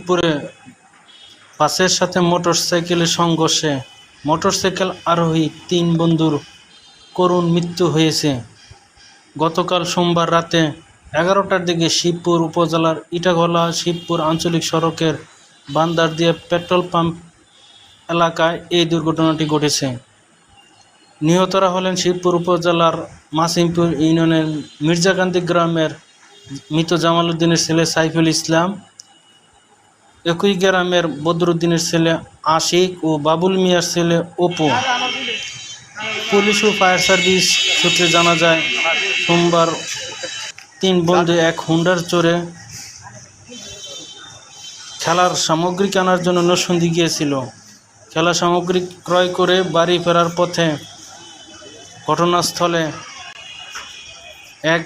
শিবপুরে বাসের সাথে মোটরসাইকেলের সংঘর্ষে মোটরসাইকেল আরোহী ৩ বন্ধুর করুণ মৃত্যু হয়েছে। গতকাল সোমবার রাতে ১১টার দিকে শিবপুর উপজেলার ইটাখোলা শিবপুর আঞ্চলিক সড়কের বান্দারদিয়া পেট্রোল পাম্প এলাকায় এই দুর্ঘটনাটি ঘটেছে। নিহতরা হলেন শিবপুর উপজেলার মাসিমপুর ইউনিয়নের মির্জাকান্দি গ্রামের মৃত জামাল উদ্দিনের ছেলে সাইফুল ইসলাম, একই গ্রামের বদরুদ্দিনের ছেলে আশিক ও বাবুল মিয়ার ছেলে অপু। পুলিশ ও ফায়ার সার্ভিস সূত্রে জানা যায়, সোমবার ৩ বন্ধু এক হুন্ডার চড়ে খেলার সামগ্রী কেনার জন্য নরসিংদী গিয়েছিল। খেলার সামগ্রী ক্রয় করে বাড়ি ফেরার পথে ঘটনাস্থলে এক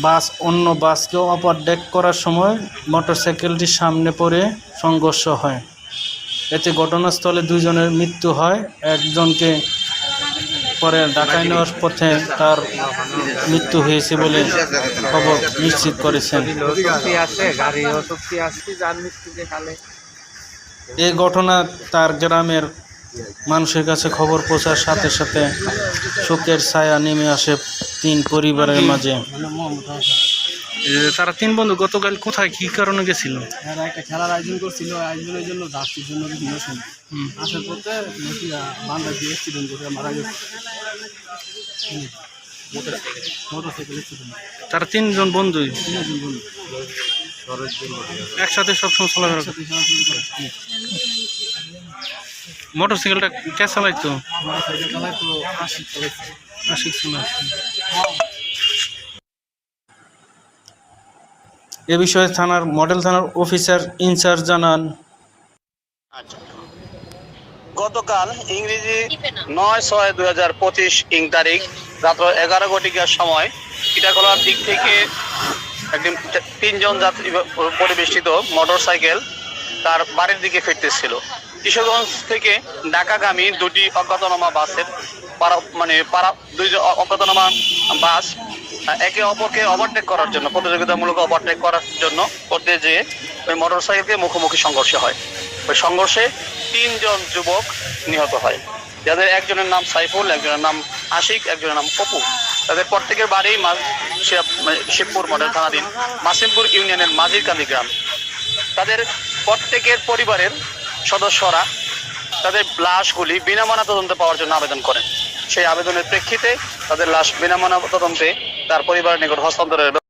বাস অন্য বাসকে ওভারটেক করার সময় মোটরসাইকেলটির সামনে পড়ে সংঘর্ষ হয়। এতে ঘটনাস্থলে ২ জনের মৃত্যু হয়। একজনকে পরে ঢাকায় নেওয়ার পথে তার মৃত্যু হয়েছে বলে খবর নিশ্চিত করেছেন। এই ঘটনা তার গ্রামের মানুষের কাছে খবর পৌঁছার সাথে সাথে শোকের ছায়া নেমে আসে ৩ পরিবারের মাঝে। তারা ৩ বন্ধু গতকাল কোথায় কি কারণে গেছিল? একটা খেলার আয়োজন করছিল, আয়োজনের জন্য যাত্রীর জন্য আসার পথে বান্দার দিয়ে অ্যাক্সিডেন্ট করে মারা গেছে। Motorcycle accident. তারা 3 জন বন্ধুই 3 জন বন্ধু একসাথে সবসময় চলাফেরা করে। মোটরসাইকেলটা কে চালাইতো? মোটরসাইকেল চালাইতো আশিক চালাইতো। আশিক চালাইতো। এ বিষয়ে থানার মডেল থানার অফিসার ইনচার্জ জানান, গতকাল ইংরেজি ৯/৬/২০২৫ ইং তারিখ রাত্র ১১ ঘটিকার সময় ইটাখোলার দিক থেকে একটি ৩ জন যাত্রী পরিবেষ্টিত মোটরসাইকেল তার বাড়ির দিকে ফিরতেছিল। কিশোরগঞ্জ থেকে ঢাকাগামী ২টি অজ্ঞাতনামা বাসের দুই অজ্ঞাতনামা বাস একে অপরকে ওভারটেক করার জন্য প্রতিযোগিতামূলক ওভারটেক করার জন্য করতে যেয়ে ওই মোটরসাইকেলকে মুখোমুখি সংঘর্ষ হয়। ওই সংঘর্ষে ৩ জন যুবক নিহত হয়, যাদের একজনের নাম সাইফুল, একজনের নাম আশিক, একজনের নাম অপু। তাদের প্রত্যেকের বাড়ি শিবপুর মডেল থানাধীন মাসিমপুর ইউনিয়নের মাঝিরকান্দি গ্রাম। তাদের প্রত্যেকের পরিবারের সদস্যরা তাদের লাশগুলি বিনা ময়নাতদন্তে পাওয়ার জন্য আবেদন করেন। সেই আবেদনের প্রেক্ষিতে তাদের লাশ বিনা ময়নাতদন্তে তার পরিবারের নিকট হস্তান্তরের